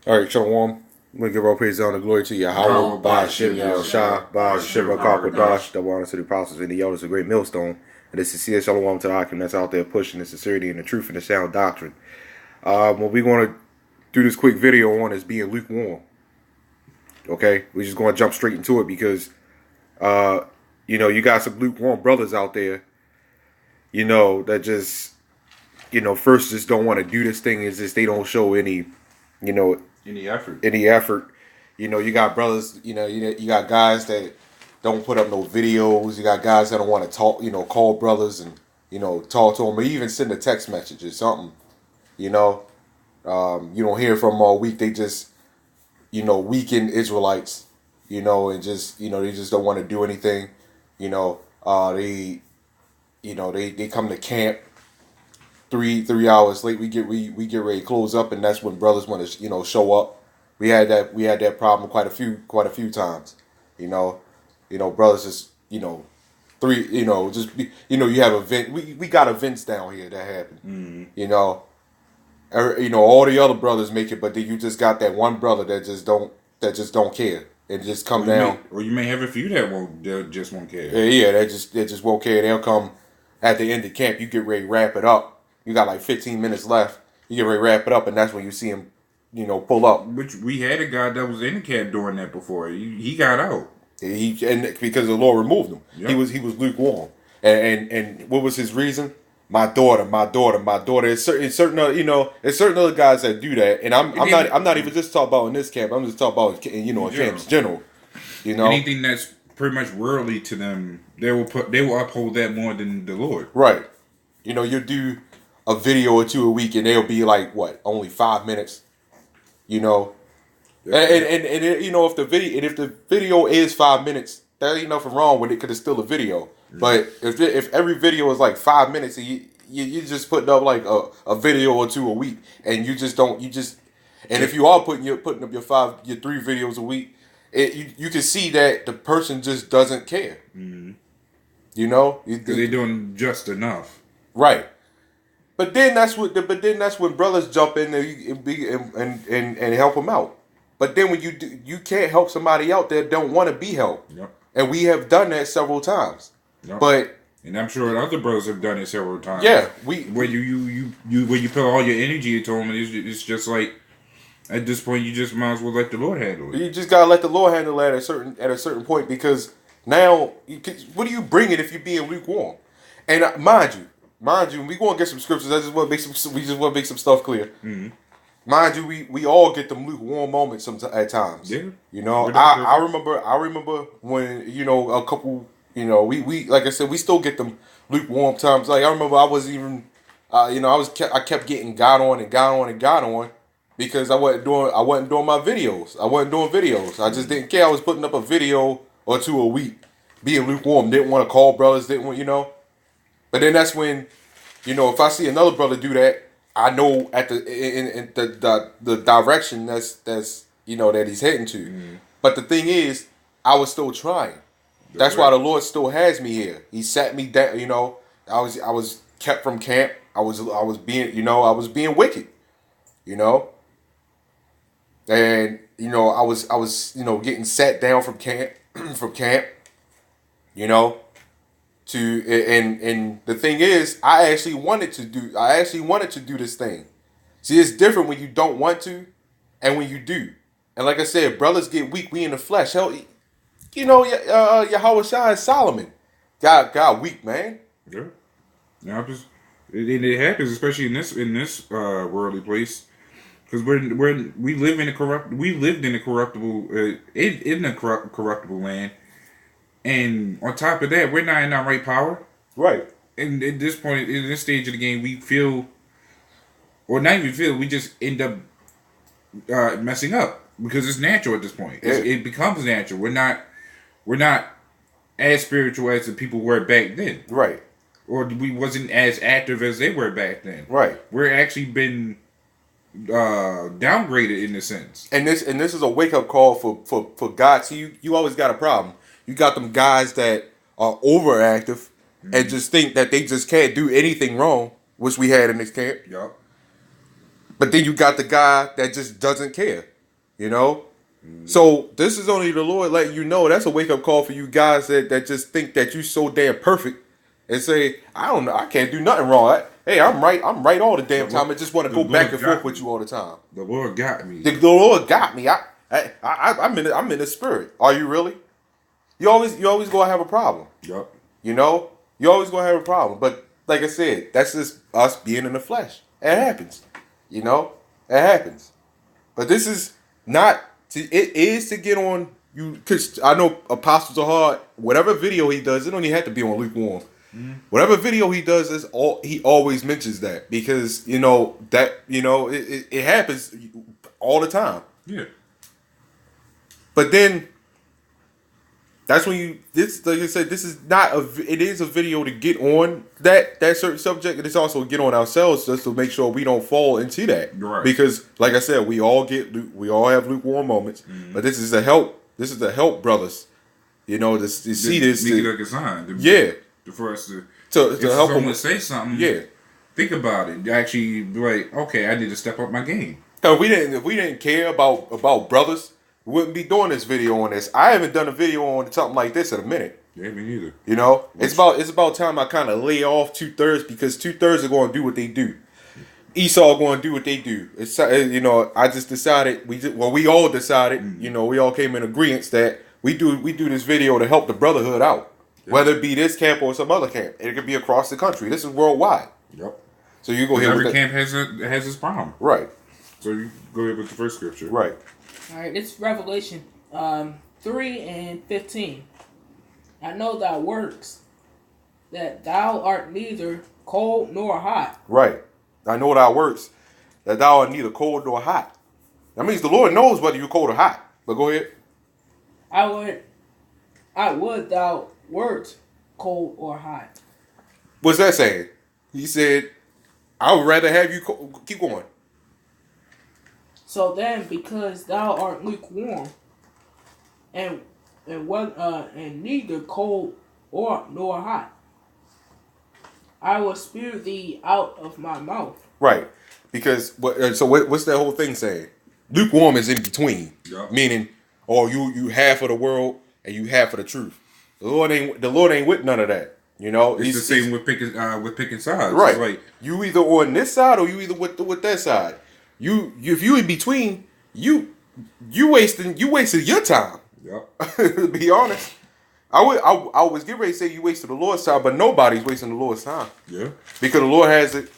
All right, Shalom. We give all praise and honor glory to Yahweh, Yahweh Ba Bashem Shem Yahweh Yahshua Shah, Ba Shem Bashem Rakakadash, Rakadash. double honor to the apostles and the elders, a great millstone. And this is sincere Shalom to the Hakim that's out there pushing the sincerity and the truth and the sound doctrine. What we're going to do this quick video on is being lukewarm. Okay? We're just going to jump straight into it because, you got some lukewarm brothers out there, that just, first just don't want to do this thing. Is just they don't show any, you know, Any effort. any effort. You got brothers, you got guys that don't put up no videos. You got guys that don't want to talk, call brothers and, talk to them or even send a text message or something, you know. You don't hear from them all week. They just, weaken Israelites, and just, they just don't want to do anything. They come to camp three hours late. We get ready to close up, and that's when brothers want to, show up. We had that problem quite a few times. You know, brothers just three just be, you have event. We got events down here that happen. All the other brothers make it, but then you just got that one brother that just don't care and just come down. Or you may have a few that just won't care. Yeah, they just won't care. They'll come at the end of camp. You get ready to wrap it up. You got like 15 minutes left. You get ready to wrap it up, and that's when you see him, pull up. Which we had a guy that was in the camp doing that before. He got out. And because the Lord removed him, Yep. he was lukewarm. And what was his reason? My daughter, my daughter, my daughter. It's certain other, it's certain other guys that do that. And I'm not even just talking about in this camp. I'm just talking about in camps in general. Anything that's pretty much worldly to them, they will uphold that more than the Lord. Right. You'll do a video or two a week, and they'll be like what, only 5 minutes. If the video is 5 minutes, there ain't nothing wrong with it because it's still a video. But if every video is like 5 minutes, and you just putting up like a video or two a week, and and if you are putting up your 3 videos a week, you can see that the person just doesn't care. Because they're doing just enough. Right. But then that's when brothers jump in and help them out. But then when you can't help somebody out that don't want to be helped. Yep. And we have done that several times. Yep. But and I'm sure other brothers have done it several times. yeah, when you put all your energy into them, it's just like at this point you just might as well let the Lord handle it. you just gotta let the Lord handle that at a certain point, because now what are you bringing if you're being lukewarm? And mind you, we gonna get some scriptures. We just want to make some stuff clear. Mm-hmm. Mind you, we all get them lukewarm moments at times. Yeah. I remember when a couple, we like I said, we still get them lukewarm times. Like I remember I was even, I kept getting got on and got on and got on because I wasn't doing my videos. I wasn't doing videos. I just didn't care. I was putting up a video or two a week, being lukewarm. Didn't want to call brothers. Didn't want. But then that's when, if I see another brother do that, I know at the direction that's that he's heading to. Mm. But the thing is, I was still trying. That's why the Lord still has me here. He sat me down. I was kept from camp. I was being wicked. And I was getting sat down from camp from camp. And the thing is, I actually wanted to do this thing. See, it's different when you don't want to and when you do. And like I said, brothers get weak. We in the flesh. Hell, Yahweh Shai and Solomon got weak, man. Yeah. Now it happens, especially in this worldly place, because we lived in a corruptible in a corruptible land. And on top of that, we're not in our right power. Right. And at this point, in this stage of the game, we feel, or not even feel, we just end up messing up because it's natural at this point. Yeah. It becomes natural. We're not as spiritual as the people were back then. Right. Or we wasn't as active as they were back then. Right. We're actually been downgraded in a sense. And this is a wake up call for God. See, you always got a problem. You got them guys that are overactive and just think that they just can't do anything wrong, which we had in this camp. Yup. But then you got the guy that just doesn't care. You know? So this is only the Lord letting you know. That's a wake up call for you guys that just think that you so damn perfect and say, I don't know, I can't do nothing wrong. Hey, I'm right all the damn time. I just want to The go back Lord and forth got with me. you all the time. The Lord got me. The Lord got me. I'm in the spirit. Are you really? You always gonna have a problem. Yup. You know? You always gonna have a problem. But like I said, that's just us being in the flesh. It happens. You know? It happens. But this is not it is to get on you, because I know apostles are hard. Whatever video he does, it don't even have to be on Lukewarm. Whatever video he does, is all he always mentions that, because it happens all the time. Yeah. But then that's when like I said, this is not it is a video to get on that certain subject, and it's also get on ourselves just to make sure we don't fall into that. Right. Because like I said, we all have lukewarm moments, but this is a help, brothers. You know, to see this. Make it like a sign. For us to to help someone them say something. Yeah. Think about it. Actually, be like, okay, I need to step up my game. If we didn't care about brothers, we wouldn't be doing this video on this. I haven't done a video on something like this in a minute. Yeah, me neither. You know, it's about time I kind of lay off 2/3, because 2/3 are going to do what they do. Esau going to do what they do. It's I just decided we all decided. We all came in agreement that we do this video to help the brotherhood out, whether it be this camp or some other camp. It could be across the country. This is worldwide. Yep. So you go ahead. Every camp has its problem. Right. So you go ahead with the first scripture. Right. All right, it's Revelation 3:15. I know thy works, that thou art neither cold nor hot. Right. I know thy works, that thou art neither cold nor hot. That means the Lord knows whether you're cold or hot. But go ahead. I would thou wert cold or hot. What's that saying? He said, I would rather have you keep going. So then, because thou art lukewarm, and neither cold or nor hot, I will spew thee out of my mouth. Right. Because what's that whole thing saying? Lukewarm is in between. Yep. Meaning, you half of the world and you half of the truth. The Lord ain't with none of that. You know, it's the same with picking sides. Right. It's like you either on this side or you either with that side. If you in between, you wasted your time. Yep. To be honest, I was getting ready to say you wasted the Lord's time, but nobody's wasting the Lord's time. Yeah. Because the Lord has it.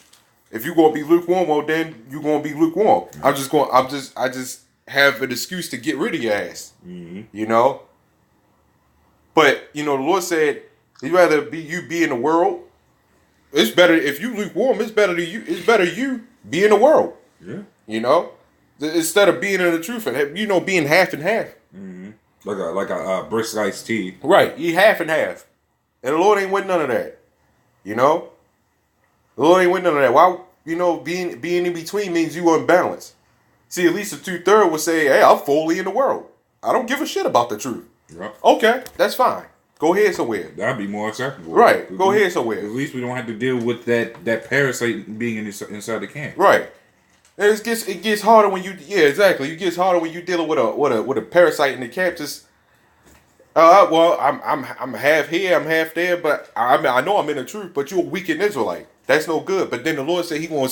If you're gonna be lukewarm, well then you're gonna be lukewarm. I just have an excuse to get rid of your ass. Mm-hmm. You know. But the Lord said, he'd rather be in the world. It's better if you lukewarm. It's better you be in the world. Yeah. You know, instead of being in the truth and being half and half. Mm-hmm. Like a brisk iced tea. Right, you half and half, and the Lord ain't with none of that. You know, the Lord ain't with none of that. Why? Being in between means you unbalanced. See, at least a 2/3 would say, "Hey, I'm fully in the world. I don't give a shit about the truth." Yep. Okay, that's fine. Go ahead somewhere. That'd be more acceptable. Right. Go ahead somewhere. At least we don't have to deal with that parasite being inside the camp. Right. And it gets harder when exactly. It gets harder when you dealing with a parasite in the camp. Just well, I'm half here, I'm half there, but I know I'm in the truth. But you're a weakened Israelite. That's no good. But then the Lord said He gonna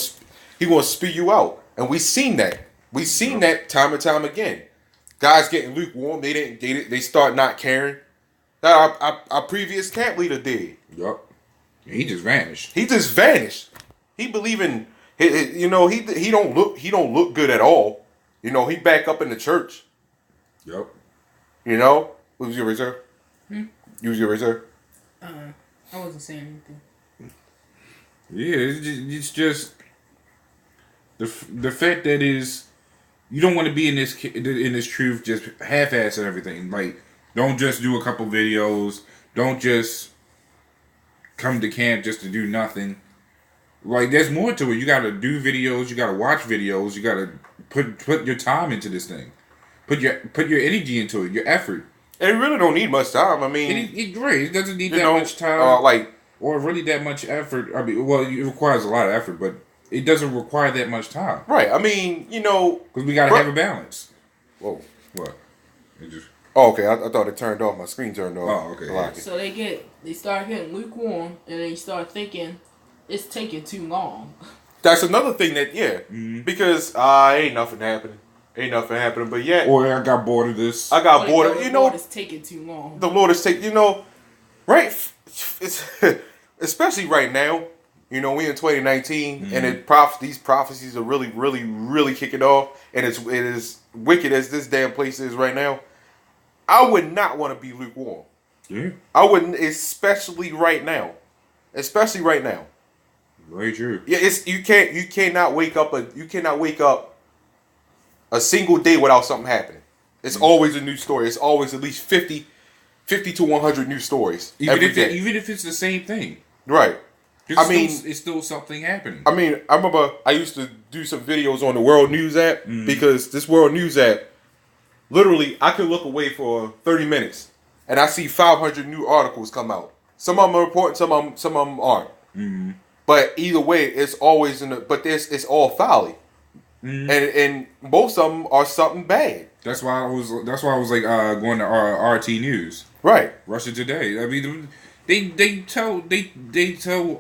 spew you out, and we seen that. We seen that time and time again. Guys getting lukewarm. They start not caring. That our previous camp leader did. Yup. He just vanished. He just vanished. He believe in. He don't look good at all. He back up in the church. Yep. What was your reserve? You was your reserve? I wasn't saying anything. Yeah, it's just the fact that is you don't want to be in this truth just half-ass and everything. Like, don't just do a couple videos. Don't just come to camp just to do nothing. Like, there's more to it. You gotta do videos. You gotta watch videos. You gotta put your time into this thing. Put your energy into it. Your effort. It really don't need much time. I mean, it doesn't need that much time. Or really that much effort. I mean, well, it requires a lot of effort, but it doesn't require that much time. Right. I mean, because we gotta have a balance. Whoa. What? It just. Oh, okay. I thought it turned off. My screen turned off. Oh, okay. I like it. So they start getting lukewarm, and they start thinking it's taking too long. That's another thing that because ain't nothing happening. Ain't nothing happening. But yet, Or I got bored of this. I got Like, bored. the You know, Lord is taking too long. the Lord is taking. You know, right? It's especially right now. You know, we in 2019, and these prophecies are really, really, really kicking off, and it is wicked as this damn place is right now. I would not want to be lukewarm. Yeah. I wouldn't, especially right now. Especially right now. Very true. Yeah, you cannot wake up a single day without something happening. It's always a new story. It's always at least 50 to 100 new stories every day. Even if it's the same thing. Right. It's still something happening. I mean, I remember I used to do some videos on the World News app because this World News app, literally, I could look away for 30 minutes and I see 500 new articles come out. Some of them are important, some of them aren't. Mm-hmm. But either way, it's always it's all folly, and most of them are something bad. That's why I was like going to RT News. Right. Russia Today. I mean, they tell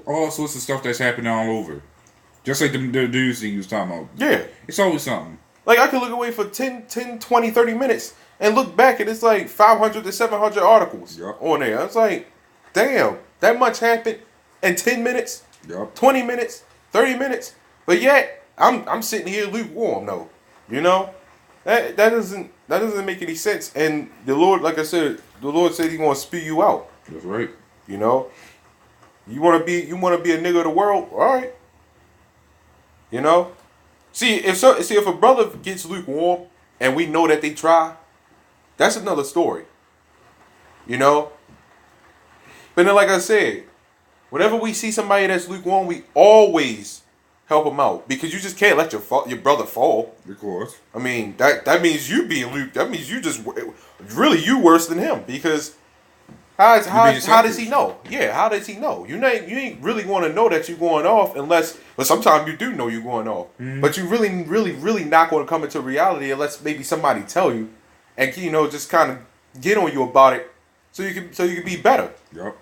all sorts of stuff that's happening all over. Just like the news thing you was talking about. Yeah. It's always something. Like, I could look away for 10, 20, 30 minutes and look back and it's like 500 to 700 articles on there. It's like, damn, that much happened in 10 minutes, 20 minutes, 30 minutes. But yet, I'm sitting here lukewarm though. You know? That doesn't make any sense. And the Lord, like I said, the Lord said He's gonna spew you out. That's right. You know? You wanna be a nigga of the world? Alright. You know? See if a brother gets lukewarm and we know that they try, that's another story. You know? But then, like I said, whenever we see somebody that's lukewarm, we always help them out because you just can't let your brother fall. Of course. I mean, that means you being Luke. That means you just really you worse than him because how does he know? Yeah, how does he know? You ain't really want to know that you're going off unless. But sometimes you do know you're going off, but you really not going to come into reality unless maybe somebody tell you, and just kind of get on you about it so you can be better. Yep.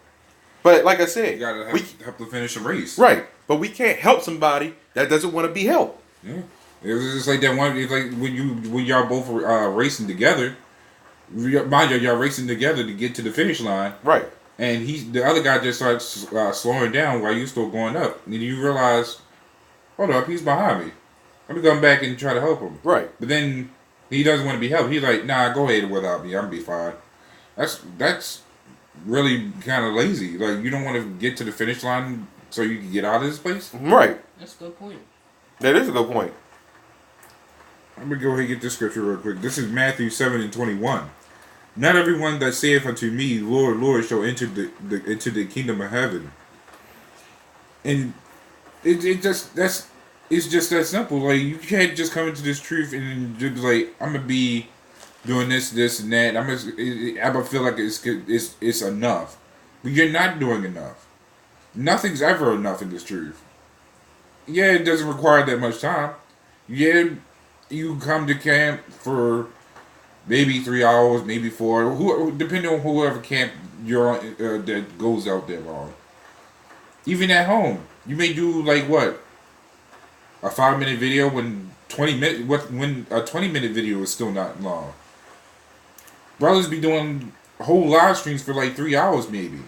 But like I said, You gotta help to finish the race. Right. But we can't help somebody that doesn't want to be helped. Yeah. It's just like that one. It's like when y'all both were racing together. Mind you, y'all racing together to get to the finish line. Right. And the other guy just starts slowing down while you still going up. And you realize, hold up, he's behind me. Let me come back and try to help him. Right. But then he doesn't want to be helped. He's like, nah, go ahead without me. I'm gonna be fine. That's really kind of lazy. Like, you don't want to get to the finish line so you can get out of this place? Right. That's a good point. That is a good point. I'm going to go ahead and get this scripture real quick. This is Matthew 7:21. Not everyone that saith unto me, Lord, Lord, shall enter into the kingdom of heaven. And it's just that simple. Like, you can't just come into this truth and just be like, I'm going to be doing this, and that. I'm gonna feel like it's enough. But you're not doing enough. Nothing's ever enough in this truth. Yeah, it doesn't require that much time. Yeah, you come to camp for maybe 3 hours, maybe 4, depending on whoever camp you're on, that goes out there long. Even at home, you may do like what? A 5-minute video when a 20-minute video is still not long. Brothers be doing whole live streams for like 3 hours maybe.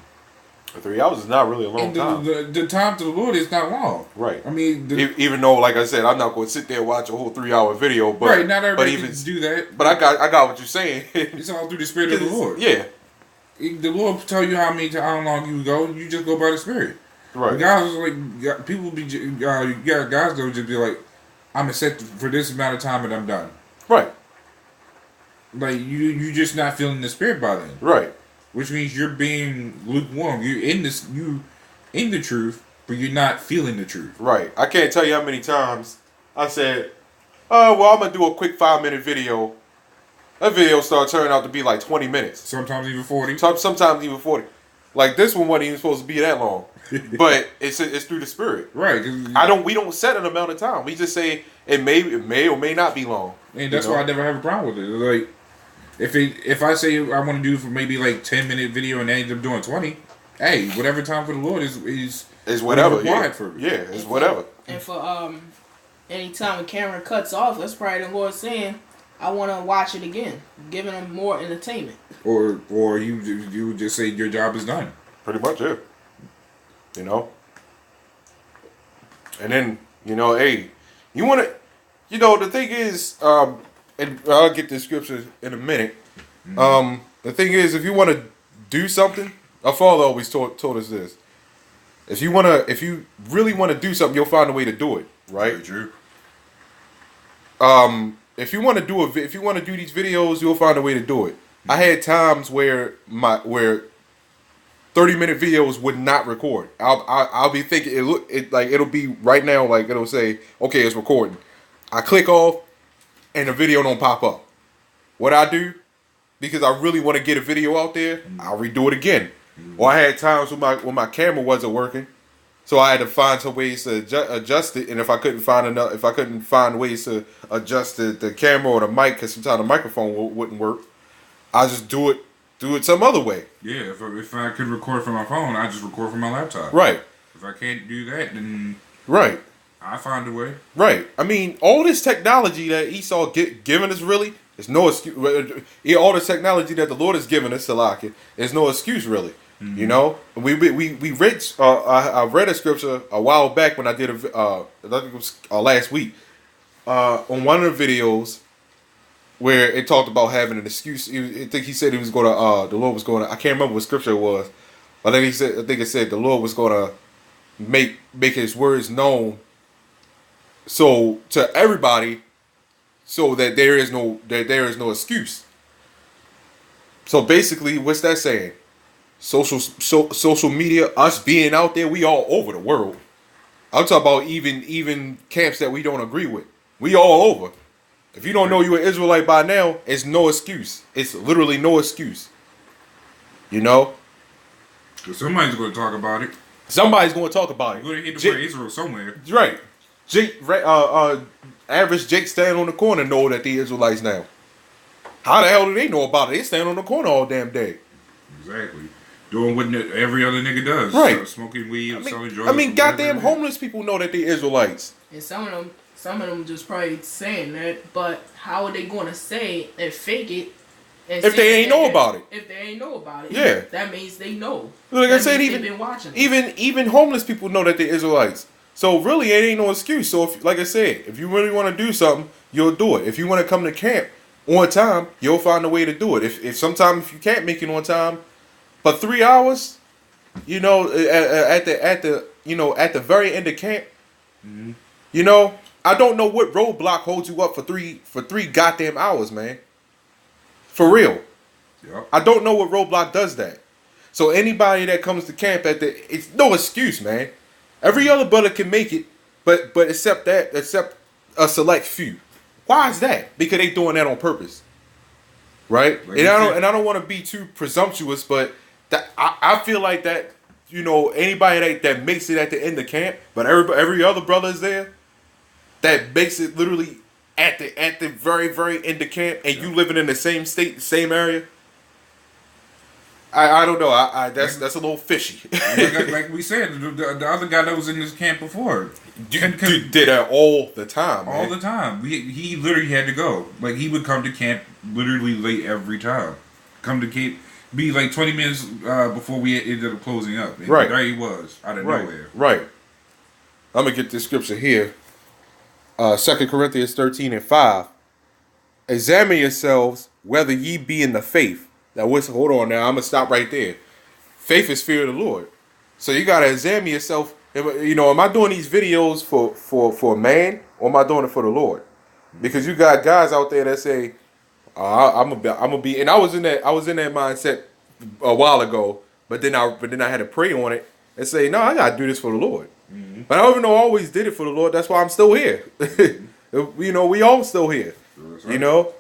3 hours is not really a long time. The time to the Lord is not long. Right. I mean, even though, like I said, I'm not going to sit there and watch a whole 3-hour video. But right, not everybody can do that. But I got what you're saying. It's all through the Spirit of the Lord. Yeah. The Lord tell you how long you go. You just go by the Spirit. Right. The guys like people be guys that would just be like, I'm set for this amount of time and I'm done. Right. Like you just not feeling the Spirit by then. Right. Which means you're being lukewarm. You're in the truth, but you're not feeling the truth. Right. I can't tell you how many times I said, well, I'm going to do a quick 5-minute video. That video started turning out to be like 20 minutes. Sometimes even 40. Sometimes even 40. Like, this one wasn't even supposed to be that long. but it's through the Spirit. Right. We don't set an amount of time. We just say it may or may not be long. And that's why I never have a problem with it. Like, if I say I want to do for maybe like 10-minute video and I end up doing 20, hey, whatever time for the Lord is whatever. Required for me. Yeah, it's whatever. And for anytime the camera cuts off, that's probably the Lord saying, I want to watch it again, giving them more entertainment. Or you just say your job is done. Pretty much, yeah. You know? And then, hey, you want to, the thing is, and I'll get the scripture in a minute. Mm-hmm. The thing is, if you want to do something, our father always told us this. If you really want to do something, you'll find a way to do it, right? Very true. If you want to do these videos, you'll find a way to do it. I had times where 30-minute videos would not record. I'll be thinking it'll be right now, like it'll say, okay, it's recording. I click off and the video don't pop up. What I do, because I really want to get a video out there, I'll redo it again. Or I had times when my camera wasn't working, so I had to find some ways to adjust it. And if I couldn't find ways to adjust the camera or the mic, because sometimes the microphone wouldn't work, I just do it some other way. Yeah, if I could record from my phone, I just record from my laptop. Right. If I can't do that, then right, I find a way. Right. I mean, all this technology that Esau giving us really is no excuse. All the technology that the Lord has given us, Salaki, is no excuse really. Mm-hmm. You know, we read. I read a scripture a while back when I did I think it was last week on one of the videos where it talked about having an excuse. I think he said he was going to. The Lord was going to. I can't remember what scripture it was. But then I think it said the Lord was going to make His words known. So to everybody, so that there is no excuse. So basically, what's that saying? Social media, us being out there, we all over the world. I'm talking about even camps that we don't agree with. We all over. If you don't know you're an Israelite by now, it's no excuse. It's literally no excuse. You know? Somebody's going to talk about it. Somebody's going to talk about it. You're going to hit the word Israel somewhere. Right. Average Jake standing on the corner know that the Israelites now. How the hell do they know about it? They stand on the corner all damn day. Exactly. Doing what every other nigga does. Right. Smoking weed, selling drugs. I mean, goddamn homeless people know that they Israelites. And some of them just probably saying that, but how are they going to say and fake it? And if they ain't know about it. If they ain't know about it. Yeah. That means they know. Like I said, even homeless people know that they're Israelites. So really, it ain't no excuse. So if, like I said, if you really want to do something, you'll do it. If you want to come to camp on time, you'll find a way to do it. If sometimes if you can't make it on time, but 3 hours, you know, at the very end of camp, mm-hmm. you know, I don't know what roadblock holds you up for three goddamn hours, man. For real. Yep. I don't know what roadblock does that. So anybody that comes to camp it's no excuse, man. Every other brother can make it, but except a select few. Why is that? Because they doing that on purpose, right? Like and I don't want to be too presumptuous, but that I feel like that, you know, anybody that makes it at the end of camp, but every other brother is there, that makes it literally at the very very end of camp, and you living in the same state, the same area. I don't know. That's a little fishy. like we said, the other guy that was in this camp before did that all the time. All the time. He literally had to go. Like he would come to camp literally late every time. Come to camp, be like 20 minutes before we ended up closing up. And right. There he was out of nowhere. Right. I'm gonna get this scripture here. 2 Corinthians 13:5. Examine yourselves whether ye be in the faith. Now, hold on now. I'm going to stop right there. Faith is fear of the Lord. So you got to examine yourself. You know, am I doing these videos for man, or am I doing it for the Lord? Because you got guys out there that say, I'm gonna be, and I was in that mindset a while ago, but then I had to pray on it and say, no, I got to do this for the Lord. Mm-hmm. But I don't even know I always did it for the Lord. That's why I'm still here. You know, we all still here. Right. You know,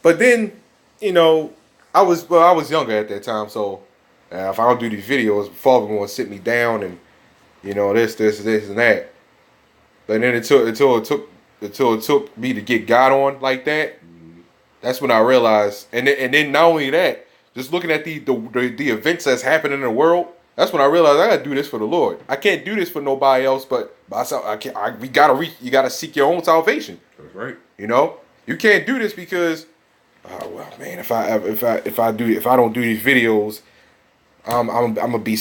but then, you know, I was younger at that time, so if I don't do these videos, Father going to sit me down and You know, this, and that. And then until it took me to get God on like that. That's when I realized, and then not only that, just looking at the events that's happening in the world. That's when I realized I gotta do this for the Lord. I can't do this for nobody else, but myself. I can't. You gotta seek your own salvation. That's right. You know, you can't do this because, well, man, if I don't do these videos, I'm gonna be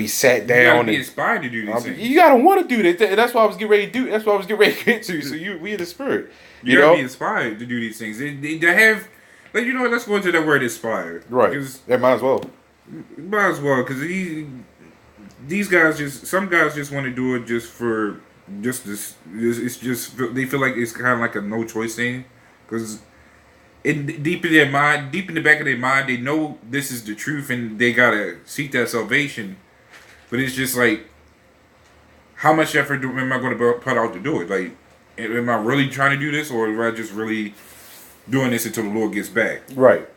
sat down. You gotta be and inspired to do these things. you gotta want to do this. And that's what I was getting ready to do. That's what I was getting ready to get to. So we in the spirit. You gotta be inspired to do these things. They have, like, you know what? Let's go into that word inspired. Right. That might as well. Might as well, because these guys some guys just want to do it just for this. It's just they feel like it's kind of like a no choice thing, because deep in their mind, deep in the back of their mind, they know this is the truth and they gotta seek that salvation. But it's just like, how much effort am I going to put out to do it? Like, am I really trying to do this, or am I just really doing this until the Lord gets back? Right.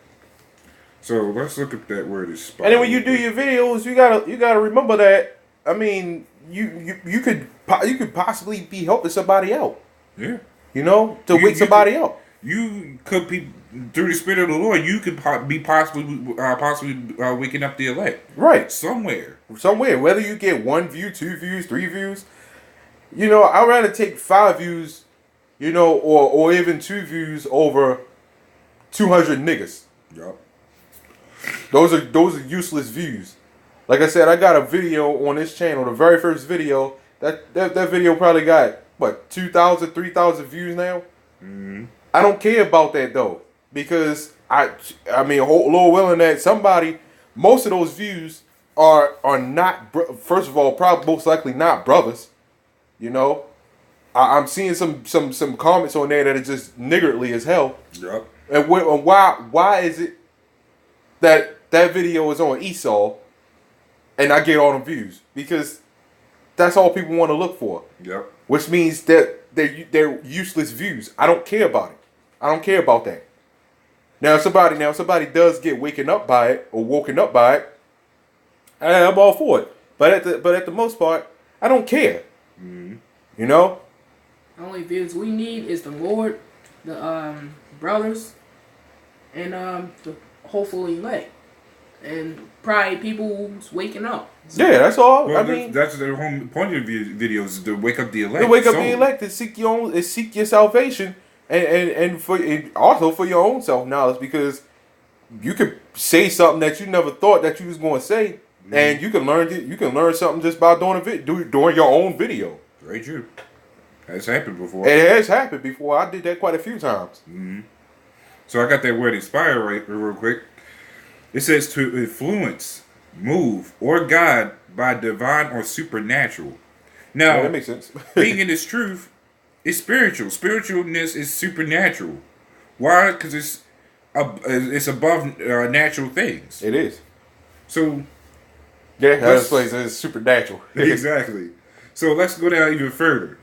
So let's look at that word inspired. And then when you do your videos, you gotta remember that. I mean, you could possibly be helping somebody out. Yeah. You know, to wake somebody up. You could be, through the Spirit of the Lord, you could be possibly waking up the elect. Right. Somewhere. Whether you get 1 view, 2 views, 3 views. You know, I'd rather take 5 views, you know, or even 2 views over 200 niggas. Yup. Those are useless views. Like I said, I got a video on this channel, the very first video. That video probably got, what, 2,000, 3,000 views now? Mm-hmm. I don't care about that though, because I mean, Lord willing that somebody, most of those views are not, first of all, probably most likely not brothers. You know, I'm seeing some comments on there that are just niggardly as hell. Yep. And why is it that video is on Esau and I get all the views? Because that's all people want to look for. Yep. Which means that they're useless views. I don't care about it. I don't care about that. Now, if somebody does get woken up by it, I'm all for it. But at the most part, I don't care. Mm-hmm. You know. The only views we need is the Lord, the brothers, and the hopefully elect, and probably people who's waking up. So, yeah, that's all. Well, I mean, that's the whole point of the videos, is to wake up the elect. To wake up the elect and seek your salvation, and also for your own self knowledge, because you could say something that you never thought that you was going to say, and you can learn something just by doing your own video. Very true. Has happened before. It has happened before. I did that quite a few times. Mm-hmm. So I got that word inspire right real quick. It says to influence, move, or guide by divine or supernatural. Now, Yeah, that makes sense. being in this truth is spiritual. Spiritualness is supernatural. Why? Because it's above natural things. It is. So Yeah, that's place is supernatural. exactly. So let's go down even further.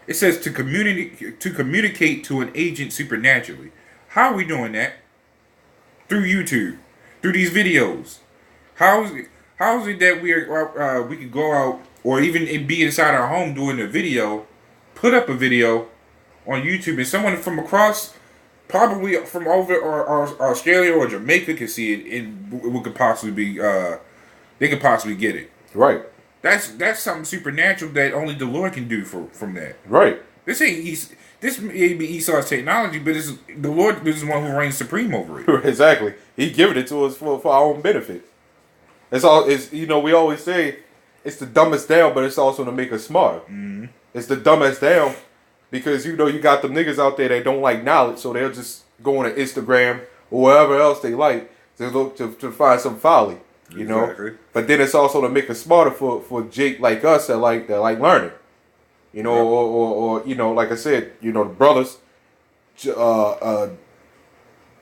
It says to communicate to an agent supernaturally. How are we doing that? Through YouTube, through these videos. How is it that we could go out, or even be inside our home doing a video, put up a video on YouTube, and someone from across, probably from over or Australia or Jamaica, can see it, and we could possibly be they could possibly get it. Right. That's something supernatural that only the Lord can do from that. Right. This may be Esau's technology, but it's the Lord is the one who reigns supreme over it. Exactly. He given it to us for our own benefit. It's all. It's, you know, we always say it's the dumbest down, but it's also to make us smarter. Mm-hmm. It's the dumbest down because you got them niggas out there that don't like knowledge, so they'll just go on Instagram or wherever else they like to look to find some folly. You Exactly. know, but then it's also to make us smarter for Jake like us that like learning. You know, or you know, like I said, you know, the brothers,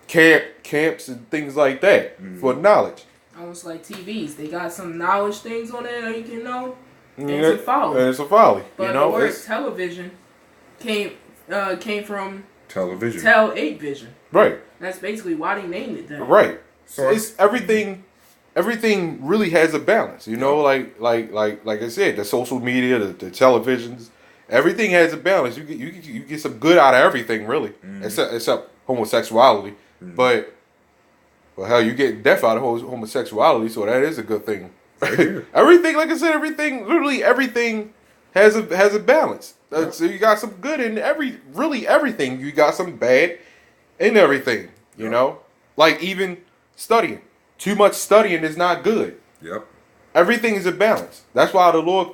camps and things like that for knowledge. almost like TVs. They got some knowledge things on there that you can know. And Yeah, it's a folly. and it's a folly. But you know, the word it's, television came from Television. Tel 8 Vision. right, That's basically why they named it that. right. So It's everything. everything really has a balance. You know, like I said, the social media, the televisions, everything has a balance. You get some good out of everything, really, except homosexuality. But well, hell, you get death out of homosexuality, so that is a good thing. Everything, like I said, literally everything has a balance. So you got some good in everything. You got some bad in everything. You know, like even studying. Too much studying is not good. Yep. Everything is a balance. That's why the Lord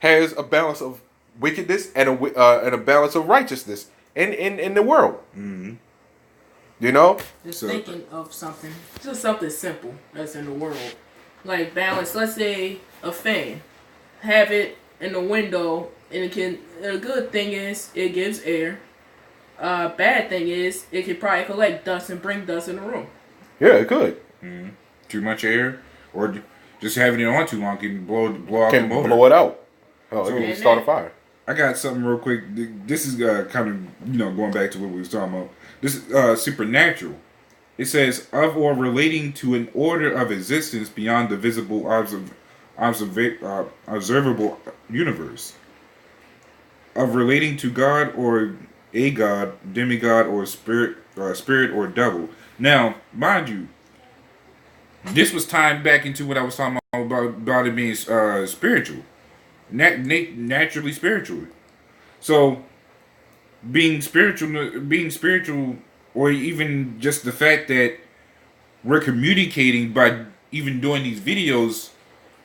has a balance of wickedness and a balance of righteousness in the world. Mm-hmm. You know? Just thinking of just something simple that's in the world. Like balance, let's say a fan. Have it in the window, and a good thing is it gives air. Bad thing is it could probably collect dust and bring dust in the room. Yeah, it could. Mm-hmm. Too much air, or just having it on too long can blow out the motor. Blow it out. Oh, So, it can start a fire. I got something real quick. This is kind of going back to what we was talking about. This is supernatural. It says of or relating to an order of existence beyond the visible observable universe. Of relating to God or a god, demigod, or spirit or devil. Now, mind you, this was tied back into what I was talking about it being spiritual, naturally spiritual. So, being spiritual, or even just the fact that we're communicating by even doing these videos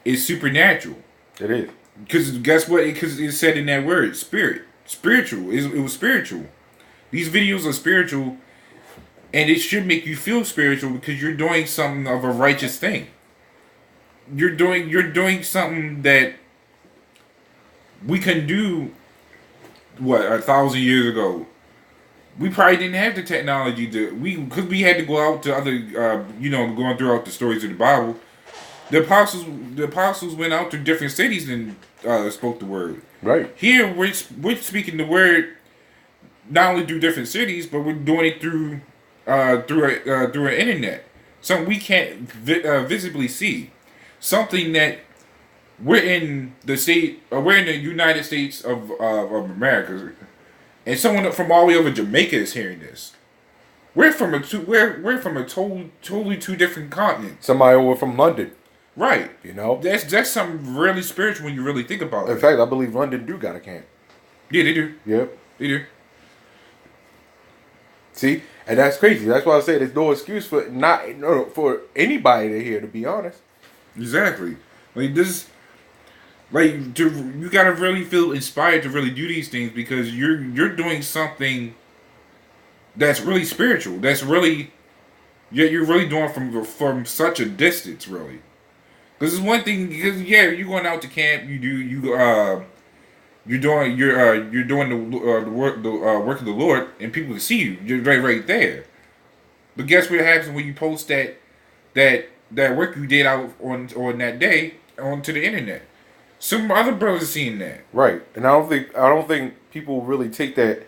is supernatural. It is. Because guess what? Because it said in that word, spiritual. It was spiritual. These videos are spiritual, and it should make you feel spiritual because you're doing something of a righteous thing. You're doing something that we can do. What 1,000 years ago, we probably didn't have the technology because we had to go out to other going throughout the stories of the Bible. The apostles went out to different cities and spoke the word. Right. Here we're speaking the word not only through different cities, but we're doing it through an internet. Something we can't visibly see. Something that we're in we're in the United States of America, and someone from all the way over Jamaica is hearing this. We're from a totally two different continents. Somebody over from London. Right. You know? That's something really spiritual when you really think about it. In fact, I believe London do got a camp. Yeah, they do. Yep. They do. See? And that's crazy. That's why I say there's no excuse for for anybody to hear, to be honest. Exactly. Like this, you gotta really feel inspired to really do these things because you're doing something that's really spiritual. That's really you're really doing from such a distance, really. Because it's one thing. Because you're going out to camp. You're doing the work of the Lord, and people can see you. You're right there. But guess what happens when you post that work you did out on that day onto the internet? Some other brothers are seeing that. Right, and I don't think people really take that.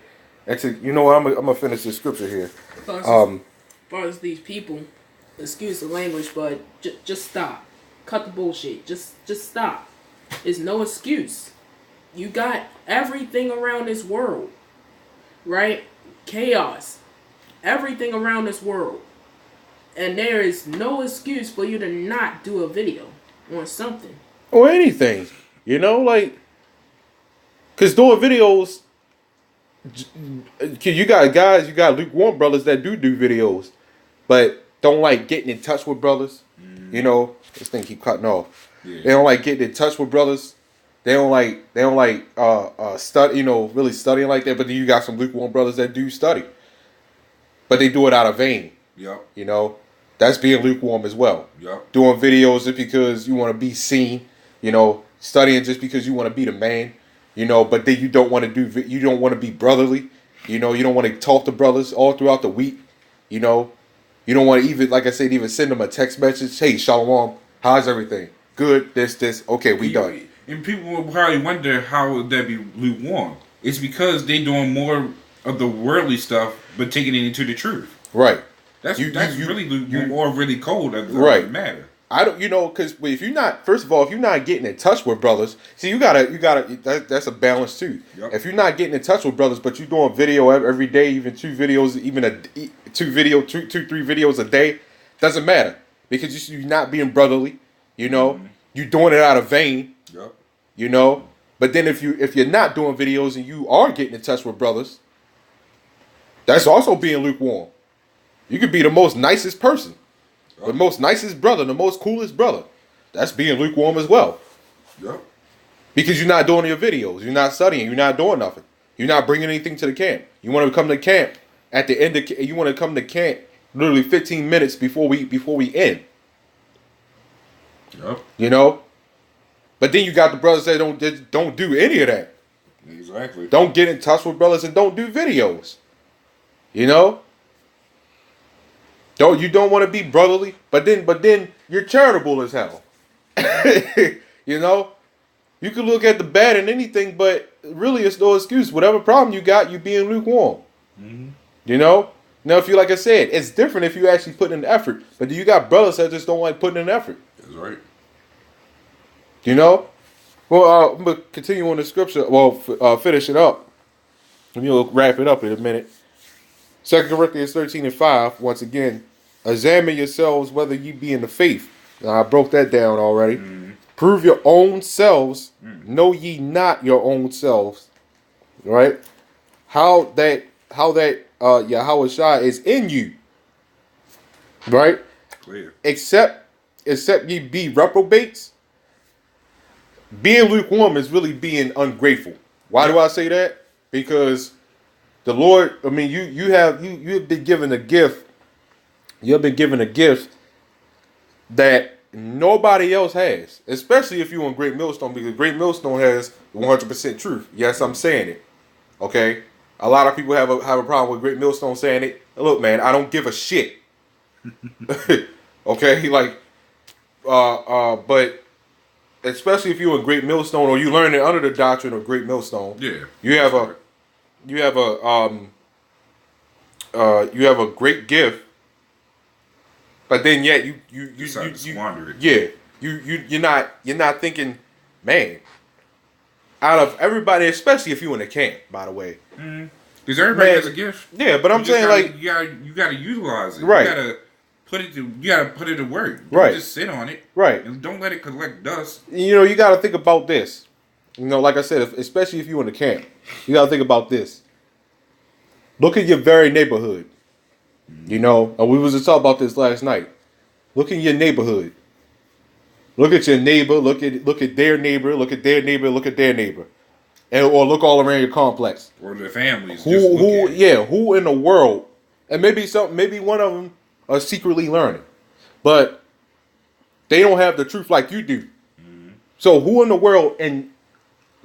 You know what? I'm gonna finish this scripture here. As far as these people, excuse the language, but just stop. Cut the bullshit. Just stop. It's no excuse. You got everything around this world, right? Chaos. Everything around this world. And there is no excuse for you to not do a video on something. Or anything. You know, like... Because doing videos... You got lukewarm brothers that do videos. But don't like getting in touch with brothers. You know, this thing keep cutting off. Yeah. They don't like getting in touch with brothers. They don't like study, really studying like that. But then you got some lukewarm brothers that do study, but they do it out of vain. Yep. You know, that's being lukewarm as well. Yep. Doing videos just because you want to be seen. You know, studying just because you want to be the man. You know, but then you don't want to be brotherly. You know, you don't want to talk to brothers all throughout the week. You know. You don't want to even, like I said, even send them a text message. Hey, Shalom, how's everything? Good, this. Okay, we done. And people will probably wonder how would that be lukewarm. It's because they doing more of the worldly stuff, but taking it into the truth. Right. That's really lukewarm or really cold. That right. doesn't matter. I don't, because if you're not, first of all, if you're not getting in touch with brothers, see, that's a balance too. Yep. If you're not getting in touch with brothers, but you're doing video every day, even two videos, even two, 3 videos a day, doesn't matter because you're not being brotherly. You're doing it out of vain. Yep. But then if you're not doing videos and you are getting in touch with brothers, that's also being lukewarm. You could be the most nicest person. The most nicest brother, the most coolest brother. That's being lukewarm as well. Yep. Because you're not doing your videos. You're not studying. You're not doing nothing. You're not bringing anything to the camp. You want to come to camp at the end of, you want to come to camp literally 15 minutes before we end. Yep. But then you got the brothers that don't do any of that. Exactly. Don't get in touch with brothers and don't do videos. You don't want to be brotherly, but then you're charitable as hell. You can look at the bad in anything, but really it's no excuse. Whatever problem you got, you being lukewarm. Now, if you, like I said, it's different if you actually put in the effort. But you got brothers that just don't like putting in the effort. That's right. Well, I'm gonna continue on the scripture. Well, finish it up. And we'll wrap it up in a minute. 2 Corinthians 13:5. Once again, examine yourselves whether ye be in the faith. Now, I broke that down already. Prove your own selves. Know ye not your own selves. Right? How that Yahushua is in you. Right? Clear. Except ye be reprobates. Being lukewarm is really being ungrateful. Why do I say that? Because the Lord, you have been given a gift. You have been given a gift that nobody else has, especially if you're on Great Millstone, because Great Millstone has 100% truth. Yes, I'm saying it. Okay, a lot of people have a problem with Great Millstone saying it. Look, man, I don't give a shit. Okay, but especially if you're a Great Millstone or you learn it under the doctrine of Great Millstone, you have a great gift, but then yet you squander it. Yeah, you're not thinking, man. Out of everybody, especially if you're in a camp, by the way, because everybody has a gift. Yeah, but I'm saying you gotta utilize it. Right. You gotta put it to work. Right. Don't just sit on it. Right. And don't let it collect dust. You got to think about this. Like I said, especially if you're in the camp, you got to think about this. Look at your very neighborhood. And we was just talking about this last night. Look at your neighborhood. Look at your neighbor. Look at their neighbor. Look at their neighbor. Look at their neighbor, or look all around your complex. Or their families. Who in the world? And maybe one of them are secretly learning, but they don't have the truth like you do. So who in the world, and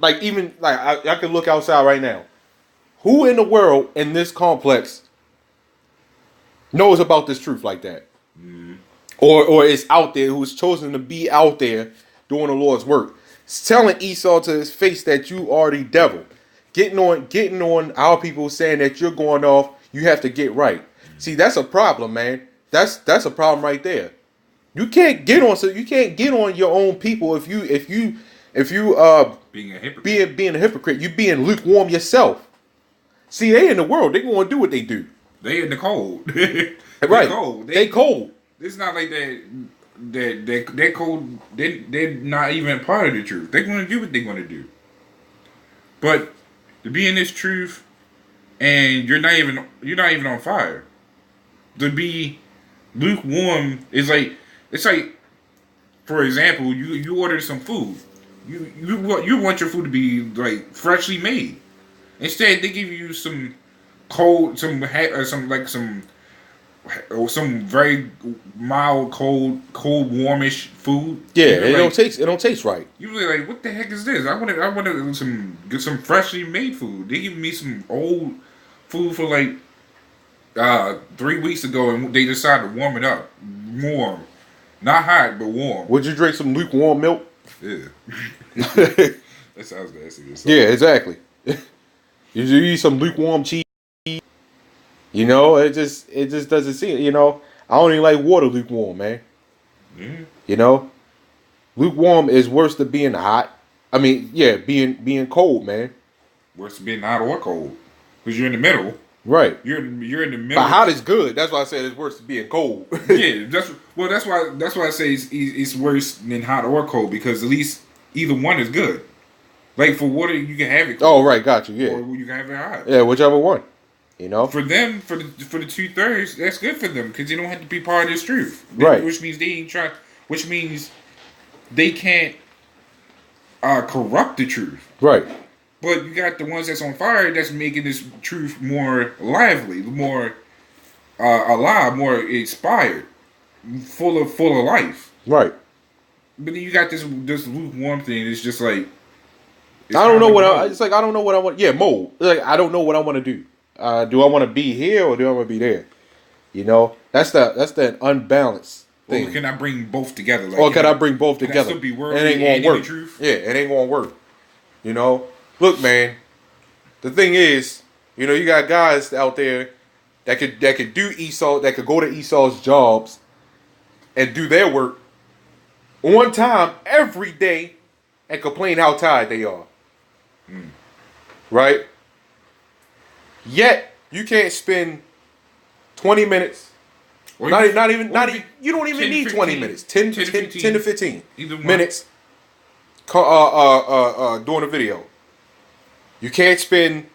I can look outside right now. Who in the world in this complex knows about this truth like that? Or is out there, who's chosen to be out there doing the Lord's work? It's telling Esau to his face that you are the devil. Getting on our people saying that you're going off, you have to get right. See, that's a problem, man. That's a problem right there. You can't get on your own people if you being a hypocrite. Being a hypocrite, you being lukewarm yourself. See, they in the world, they gonna do what they do. They in the cold. Right. Cold. They cold. It's not like they're cold. They're not even part of the truth. They're gonna do what they're gonna do. But to be in this truth and you're not even on fire. To be lukewarm is it's like, for example, you order some food. You want your food to be like freshly made. Instead, they give you some cold, some very mild, cold, warmish food. Yeah, it don't taste right. You really like, what the heck is this? I wanted some freshly made food. They give me some old food for 3 weeks ago, and they decided to warm it up, warm, not hot but warm. Would you drink some lukewarm milk? Yeah, that sounds nasty. Yeah, exactly. You eat some lukewarm cheese. It just doesn't seem. I don't even like water lukewarm, man. Yeah. You know, lukewarm is worse than being hot. I mean, yeah, being cold, man. Worse than being hot or cold, because you're in the middle. Right. You're in the But middle. hot is good. That's why I said it's worse than being cold. Yeah, that's why I say it's worse than hot or cold, because at least either one is good. Like for water, you can have it cold, Oh, right, got you. Yeah, or you can have it hot. yeah, whichever one. You know, For them, for the 2/3, that's good for them because they don't have to be part of this truth. Right. Which means they ain't try. Which means they can't corrupt the truth. right, But you got the ones that's on fire that's making this truth more lively, more alive, more inspired, full of life. right. But then you got this lukewarm thing. It's just like I don't know what it's like. I don't know what I want. Yeah, mold. Like I don't know what I want to do. Do I want to be here or do I want to be there? You know, that's the unbalanced thing. Or can I bring both together? Like, Or can I bring both can together? I still be It worldly ain't and gonna in work. the truth? Yeah, it ain't gonna work. You know, look, man. The thing is, you know, you got guys out there that could do Esau, that could go to Esau's jobs and do their work on time every day and complain how tired they are. Right? Yet you can't spend 20 minutes. Or Not you- even or you don't even 10, need 15, 20 minutes. 10 to 10 to 15 Either one. minutes doing a video. You can't spend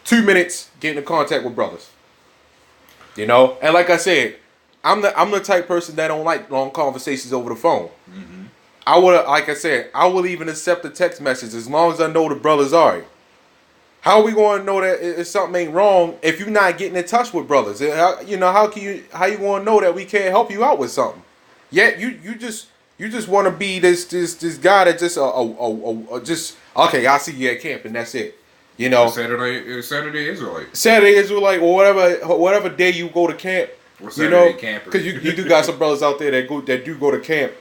2 minutes getting in contact with brothers. You know? And like I said, I'm the type person that don't like long conversations over the phone. I would, like I said, I will even accept a text message as long as I know the brother's alright. How are we going to know that if something ain't wrong if you're not getting in touch with brothers? You know, how you going to know that we can't help you out with something? Yet you just want to be this guy that just just okay, I see you at camp and that's it. You know, Saturday Israelite. Saturday Israelite or whatever day you go to camp. Or You Saturday know, camper. because you do got some brothers out there that do go to camp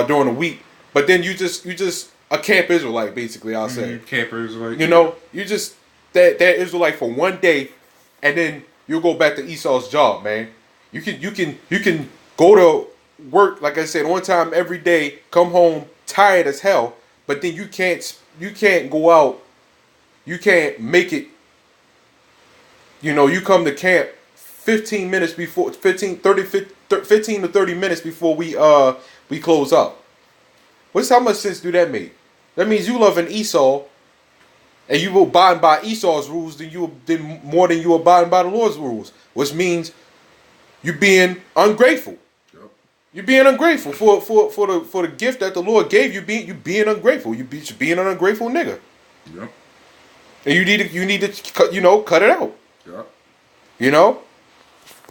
during the week, but then you just a camp Israelite basically. I'll say. Camper Israelite. You know, you just that Israelite for one day, and then you'll go back to Esau's job, man. You can go to work like I said on time every day, come home tired as hell, but then you can't go out, you can't make it. You know, you come to camp 15 minutes before 15 to 30 minutes before we close up. How much sense do that make? That means you loving Esau, and you abiding by Esau's rules more than you abiding by the Lord's rules, which means you being ungrateful. Yep. You're being ungrateful for the gift that the Lord gave you. Being ungrateful. You're being an ungrateful nigga. Yep. And you need to cut it out. Yep. You know.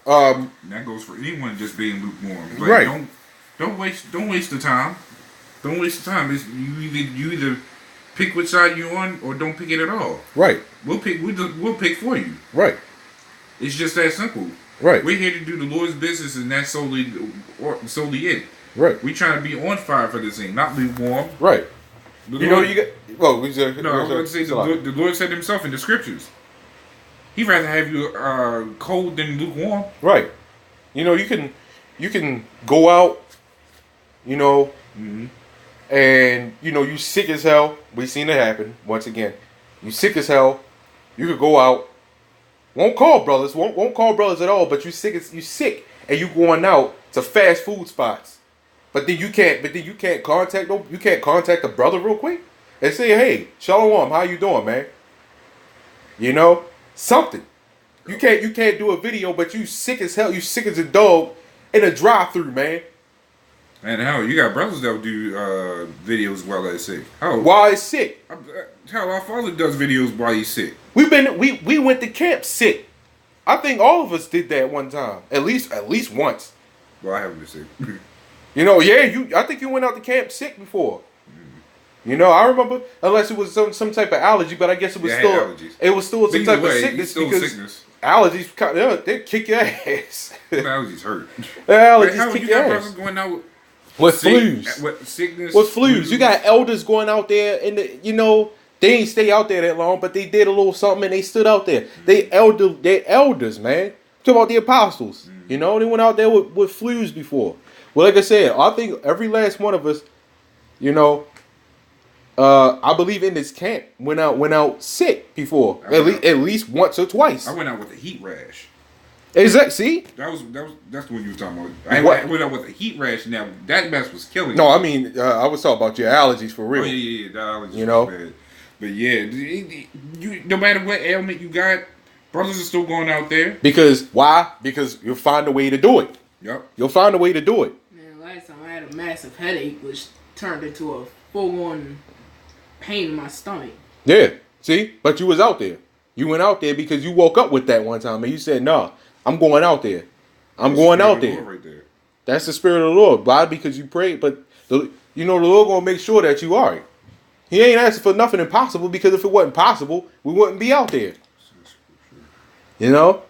And that goes for anyone just being lukewarm. Like, Right. Don't waste the time. Don't waste the time. It's, you either pick which side you're on or don't pick it at all. Right. We'll pick for you. Right. It's just that simple. Right. We're here to do the Lord's business, and that's solely it. Right. We trying to be on fire for this thing, not lukewarm. Right. The You know Lord- you got. Well, we No, I was going to say the Lord said himself in the scriptures. He'd rather have you cold than lukewarm. Right. You know, you can go out, you know, and you know you sick as hell. We've seen it happen once again. You sick as hell. You could go out. Won't call brothers. Won't call brothers at all. But you sick, and you going out to fast food spots. But then you can't. Contact. You can't contact the brother real quick and say, "Hey, Shalom, how you doing, man?" You know, something. You can't do a video, but you sick as hell. You sick as a dog in a drive-through, man. And hell, you got brothers that will do videos while they're sick. How? While it's sick. How our father does videos while he's sick. We went to camp sick. I think all of us did that one time. At least once. Well, I haven't been sick. You know, yeah, I think you went out to camp sick before. You know, I remember, unless it was some type of allergy, but I guess it was Yeah, I still had allergies. it was still some Either type way, of it's sickness still because sickness. allergies they kick your ass. Allergies hurt. Allergies How kick you your got ass. brothers going out With sick, flus. with sickness? With flus. You got elders going out there and they ain't stay out there that long, but they did a little something and they stood out there. They're elders, man. Talk about the apostles. You know, they went out there with flus before. Well, like I said, I think every last one of us, you know, I believe in this camp went out sick before at least once or twice. I went out with a heat rash. Exactly. See, that's the one you were talking about. I What? went out with a heat rash. Now that mess was killing no, me. I mean, I was talking about your allergies for Oh real. yeah, the allergies You know? was bad. But yeah, you no matter what ailment you got, brothers are still going out there. Because why? Because you'll find a way to do it. Yep. You'll find a way to do it. Man, last time I had a massive headache, which turned into a full-on pain in my stomach. Yeah. See, but you was out there. You went out there because you woke up with that one time and you said, "No, I'm going out there. I'm going out there." Right there. That's the spirit of the Lord. Why? Because you prayed, but the Lord gonna make sure that you are. He ain't asking for nothing impossible, because if it wasn't possible, we wouldn't be out there. You know?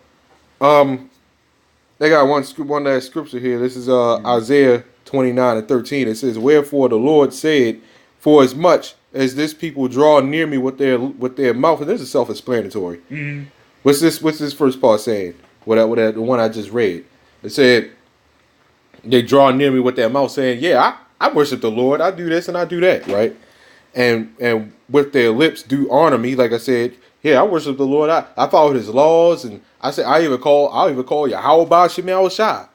They got one last scripture here. This is Isaiah 29:13. It says, "Wherefore the Lord said, for as much as this people draw near me with their mouth," and this is self-explanatory. Mm-hmm. What's this first part saying? The one I just read. It said, they draw near me with their mouth, saying, "Yeah, I worship the Lord. I do this and I do that," right? And with their lips do honor me. Like I said, yeah, I worship the Lord. I follow His laws, and I say I'll even call Yahweh Shemel Shai,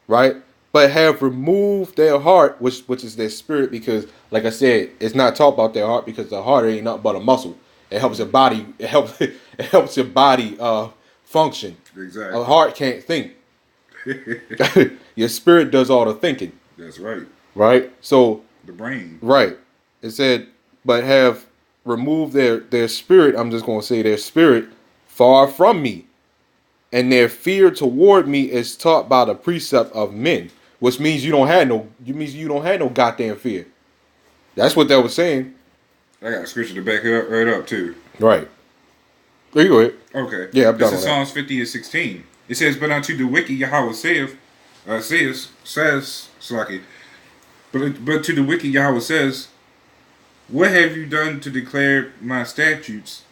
right? But have removed their heart, which is their spirit, because like I said, it's not taught about their heart, because the heart ain't nothing but a muscle. It helps your body. It helps your body function. Exactly. A heart can't think. Your spirit does all the thinking. That's right. Right. So the brain. Right. It said, but have removed their spirit. I'm just gonna say their spirit far from me, and their fear toward me is taught by the precept of men, which means you don't have no goddamn fear. That's what that was saying. I got a scripture to back it up right up too. Right. There you go ahead. Okay. Yeah, I'm done This is with that. Psalms 50:16. It says, "But unto the wicked Yahweh says, Slaki. But to the wicked Yahweh says, what have you done to declare my statutes?"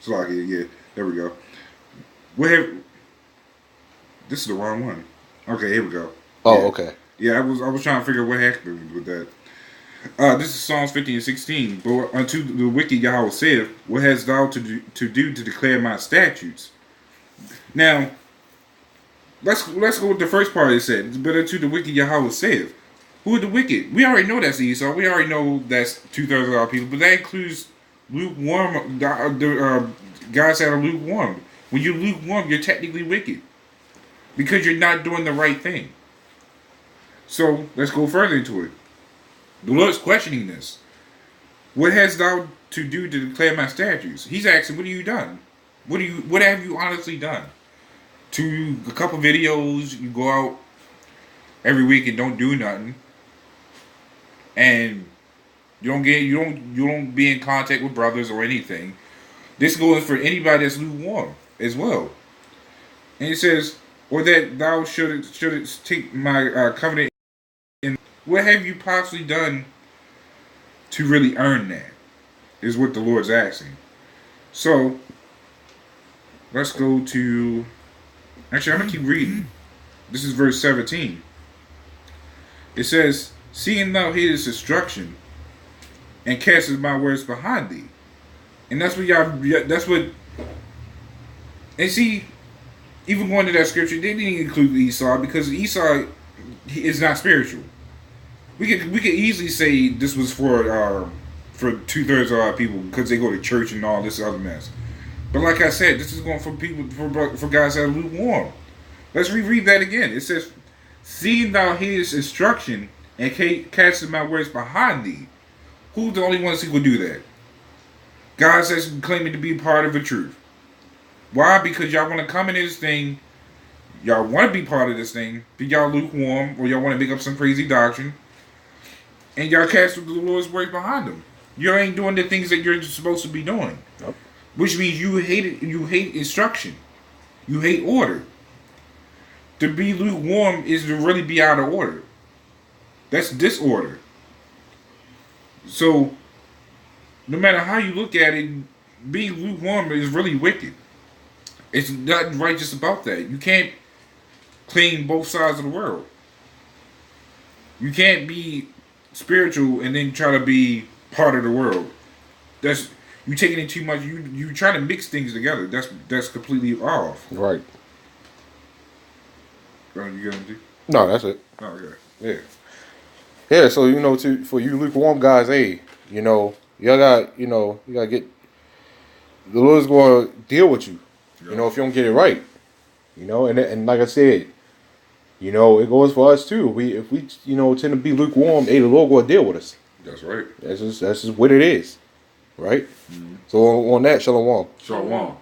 Slaki, yeah, there we go. This is the wrong one. Okay, here we go. Oh, Yeah. okay. Yeah, I was trying to figure out what happened with that. This is Psalms 50:16. "But unto the wicked Yahweh saith, what hast thou to do to declare my statutes?" Now, let's go with the first part. It said, "But unto the wicked Yahweh saith." Who are the wicked? We already know that's Esau. We already know that's 2/3 of our people. But that includes lukewarm. The guys that are lukewarm. When you're lukewarm, you're technically wicked, because you're not doing the right thing. So let's go further into it. The Lord's questioning this. What hast thou to do to declare my statutes? He's asking, what have you done? What have you honestly done? To a couple videos, you go out every week and don't do nothing, and you don't be in contact with brothers or anything. This goes for anybody that's lukewarm as well. And it says, or that thou shouldst take my covenant. And what have you possibly done to really earn that? Is what the Lord's asking. So let's go to. Actually, I'm gonna keep reading. This is verse 17. It says, "Seeing thou hatest instruction, and castest my words behind thee," and that's what y'all. That's what. And see, even going to that scripture, they didn't include Esau, because Esau is not spiritual. We could easily say this was for 2/3 of our people, because they go to church and all this other mess. But like I said, this is going for people for guys that are lukewarm. Let's reread that again. It says, "Seeing thou hatest instruction, and castest my words behind thee." Who's the only ones who will do that? Guys that's claiming to be part of the truth. Why? Because y'all want to come in this thing. Y'all want to be part of this thing, but y'all lukewarm, or y'all want to make up some crazy doctrine, and y'all cast the Lord's words behind them. You ain't doing the things that you're supposed to be doing. Nope. Which means you hate instruction. You hate order. To be lukewarm is to really be out of order. That's disorder. So, no matter how you look at it, being lukewarm is really wicked. It's not righteous about that. You can't playing both sides of the world. You can't be spiritual and then try to be part of the world. That's you taking it too much. You trying to mix things together. That's completely off. Right. You got anything? No, that's it. Oh yeah. Yeah. Yeah, so for you lukewarm guys, hey, y'all got you gotta get the Lord's gonna deal with you. Yeah. If you don't get it right. And like I said, it goes for us too. If we tend to be lukewarm, hey, the Lord gonna deal with us. That's right. That's just what it is. Right? Mm-hmm. So on that, Shalom. Shalom.